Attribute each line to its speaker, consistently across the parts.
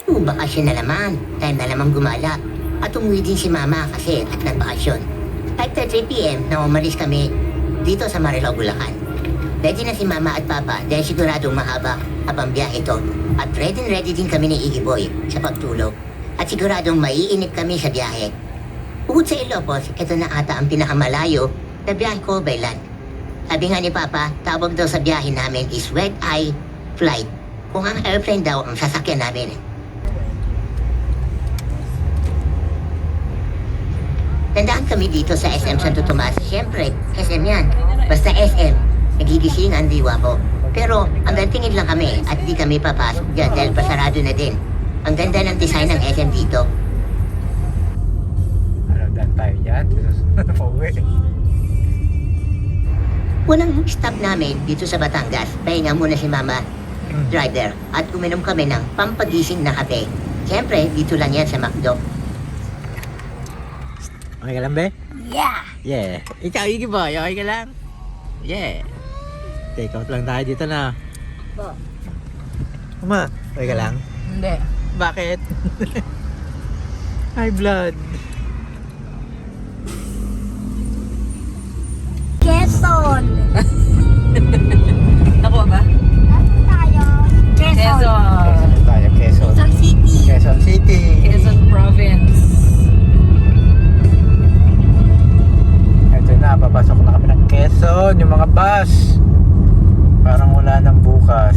Speaker 1: Bakasyon na naman. Time na naman gumala. At umuwi din si Mama kasi at nagbakasyon. 5:30 p.m. na umalis kami dito sa Marilao, Bulacan. Ready na si Mama at Papa dahil siguradong mahaba habang biyahe ito. At ready din kami ni Iggy Boy sa pagtulog. At siguradong maiinip kami sa biyahe. Bukod sa Ilocos, ito na ata ang pinakamalayo na biyahe ko by land. Sabi nga ni Papa, tawag daw sa biyahe namin is red eye flight. Kung ang airplane daw ang sasakyan namin. Tandaan kami dito sa SM Santo Tomas. Siyempre, SM yan. Basta SM, nagigising ang diwa ko. Pero hanggang tingin lang kami at di kami papasok dyan dahil pasarado na din. Ang ganda ng design ng SM dito.
Speaker 2: Alam dan tayo dyan. Pauwi.
Speaker 1: Unang stop namin dito sa Batangas, pahinga muna si Mama driver at uminom kami ng pampagising na kape. Siyempre, dito lang yan sa McDo.
Speaker 2: Okay ka lang, be?
Speaker 1: Yeah!
Speaker 2: Yeah. Ikaw, Iggy Boy, okay ka lang? Yeah. Take out lang tayo dito na.
Speaker 1: Po.
Speaker 2: Uma, okay ka lang?
Speaker 3: Hindi.
Speaker 2: Bakit? High blood.
Speaker 4: Quezon.
Speaker 3: Nakuha ba?
Speaker 4: Nasaan tayo?
Speaker 3: Quezon.
Speaker 2: Quezon tayo, Quezon.
Speaker 4: Quezon City.
Speaker 2: Quezon City.
Speaker 3: Quezon Province.
Speaker 2: Ito na, papasok na kami ng Quezon. Yung mga bus. Parang wala nang bukas.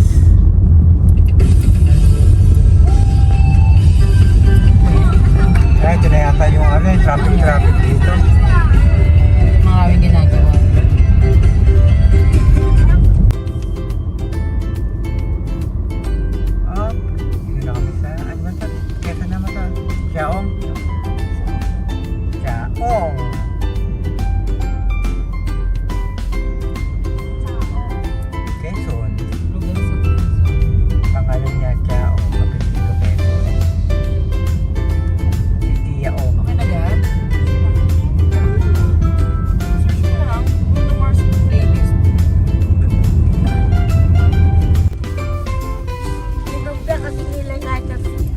Speaker 2: Kaya ito na yata yung yung traffic dito.
Speaker 3: Mga aming ginagawa.
Speaker 2: Oh, dito na kami sa, ano ba ito? Quezon naman ito. Chaong. Chaong. Quezon.
Speaker 3: Lugar sa Quezon.
Speaker 2: Pangalan niya Chaong. Kapitito Quezon. Si Tiaong.
Speaker 3: Okay na gan? Sige lang. Bruno Mars playlist.
Speaker 4: Nilubya kasi nila Quezon City.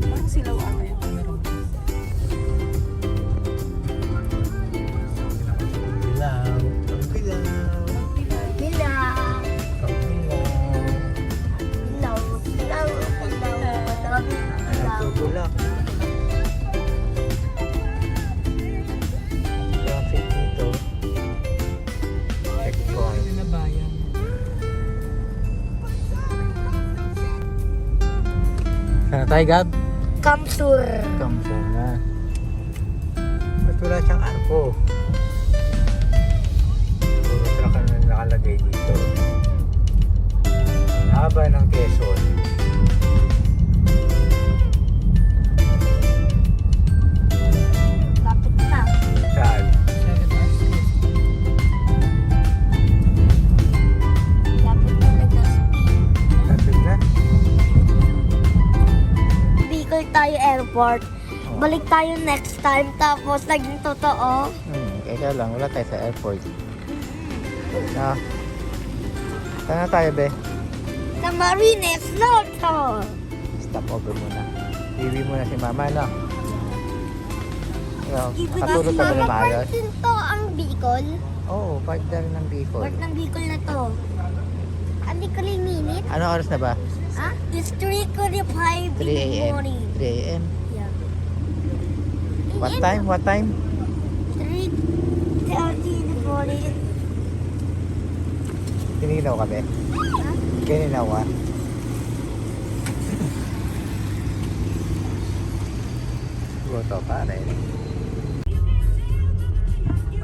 Speaker 3: Parang silaw ata yung camera mo.
Speaker 2: Bilaw. Bilaw.
Speaker 4: Bilang.
Speaker 2: Bilaw.
Speaker 4: Bilaw. Bilaw. Bilaw.
Speaker 2: Tulak. Traffic dito. Checkpoint.
Speaker 3: Ano na bayan?
Speaker 2: Sana tayo, Gab?
Speaker 4: Kamsur.
Speaker 2: Kamsur na. Ba't wala siyang arko? Puro truck na nakalagay dito. Haba ng Quezon.
Speaker 4: Lapit na.
Speaker 2: Saan?
Speaker 3: 7 hours.
Speaker 4: Lapit na nag-speed.
Speaker 2: Lapit na?
Speaker 4: Bicol tayo airport. Balik tayo next time tapos naging totoo.
Speaker 2: Kaya lang, wala tayo sa airport. Ah. Saan na tayo, be?
Speaker 4: Sa Marines Lotto.
Speaker 2: Stop over muna. Iwi muna si Mama, no? Katulog ka ba na maayos?
Speaker 4: to ang Bicol.
Speaker 2: Oo, part na rin ng Bicol.
Speaker 4: Part ng Bicol na to. Hindi ko rin minute.
Speaker 2: Ano oras na ba?
Speaker 4: Ha? It's 3:45 in
Speaker 2: 3
Speaker 4: the
Speaker 2: a.m.
Speaker 4: morning.
Speaker 2: 3 a.m.
Speaker 4: Yeah.
Speaker 2: What time? What time?
Speaker 4: 3:30 in the morning.
Speaker 2: Kininaw ka, be?
Speaker 4: Ha?
Speaker 2: Kininaw ka? Goto pa rin.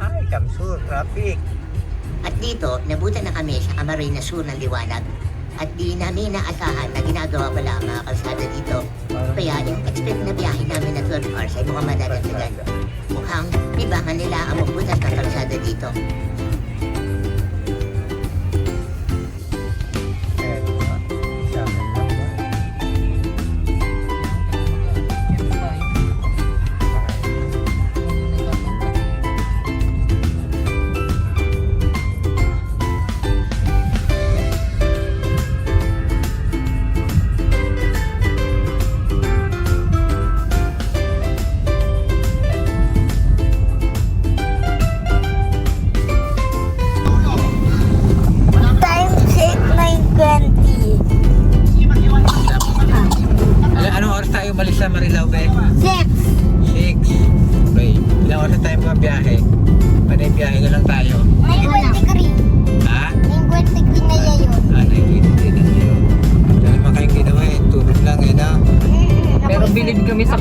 Speaker 2: Ay, Kamsur, traffic.
Speaker 1: At dito, nabutan na kami sa Camarines Sur ng Liwanag. At di namin naasahan na ginagawa pala ang mga kalsada dito. Kaya yung expect na biyahe namin na 12 hours ay mukhang madadagdagan. Mukhang libangan nila ang magbutas ng kalsada dito.
Speaker 2: Ayan, isa lang ba?
Speaker 3: Yan tayo. kami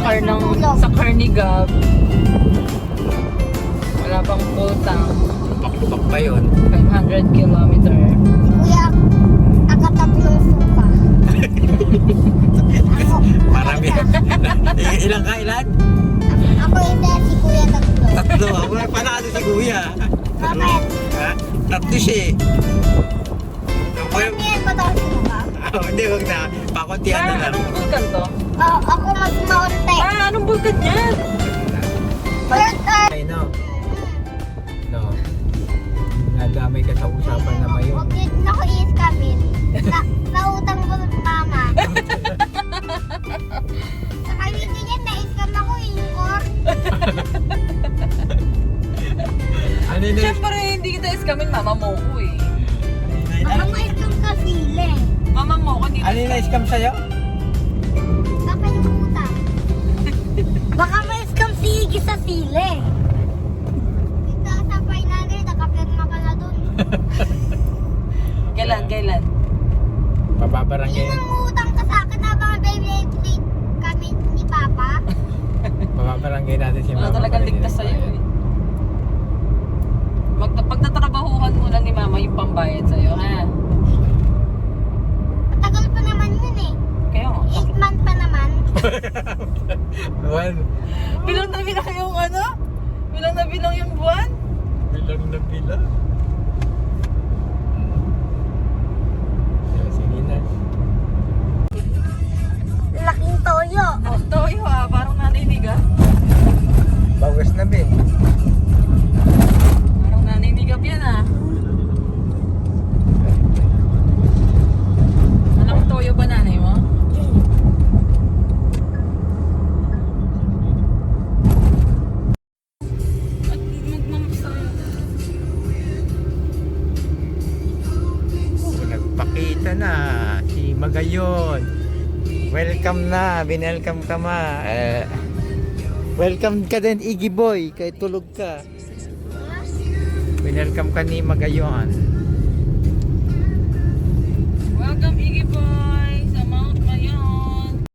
Speaker 3: sa car ni Gab. Wala pang full tank.
Speaker 2: Lupak-lupak pa yun.
Speaker 3: 500 kilometer.
Speaker 4: Kuya, akatatlong suka. Ako,
Speaker 2: Marami. Ilang kailan?
Speaker 4: ako hindi, si Kuya tatlo.
Speaker 2: Tatlo. Ako pala kasi si Kuya.
Speaker 4: Bakit?
Speaker 2: Ha? Tatlo siya eh. Ako yung...
Speaker 4: Yan ba daw suka?
Speaker 2: Hindi, wag na. Pakuntihan na lang.
Speaker 3: Anong vulkan to?
Speaker 4: Ako mas maunti.
Speaker 3: Anong vulkan yan?
Speaker 4: First,
Speaker 2: Ay, no. No. Nadamay ka sa usapan na mayon.
Speaker 4: huwag yun na ko i-scamin. Nautang ko ng mama. Saka hindi yan, na-scam ako yung core.
Speaker 2: Ano yun?
Speaker 3: Siyempre, hindi kita iskamin. Mama mo ko eh.
Speaker 4: Baka ma-scam ka sile.
Speaker 3: Mama mo ko dito.
Speaker 2: Ano yung na-scam sa'yo?
Speaker 4: Baka yung utang. Baka ma-scam si Iggy sa sile. Dito sa 500, nakapirma ka na dun.
Speaker 3: Kailan?
Speaker 2: Pababarangay.
Speaker 4: Yun ang utang ka sa akin habang baby plate kami ni Papa.
Speaker 2: Pababarangay natin si
Speaker 3: Wala
Speaker 2: Mama.
Speaker 3: talagang ligtas sa'yo eh. Pagtatrabahuhan mo lang ni Mama yung pambayad sa'yo, ha?
Speaker 4: Matagal pa naman yun eh.
Speaker 3: Kaya nga.
Speaker 4: 8 month pa naman.
Speaker 2: Buwan.
Speaker 3: Bilang na bilang yung ano? Bilang na bilang yung buwan?
Speaker 2: Bilang na bilang. Sige na.
Speaker 4: Laking toyo.
Speaker 3: Toyo ah, parang naninig ah.
Speaker 2: Bawas na be.
Speaker 3: Parang naninigap yan ah. Alam toyo ba nanay mo? At magmamaks tayo.
Speaker 2: Nagpakita na si Magayon. Welcome na, binelcome ka ma. Welcome ka din Iggy Boy, kahit tulog ka. Binelcome ka ni Magayon.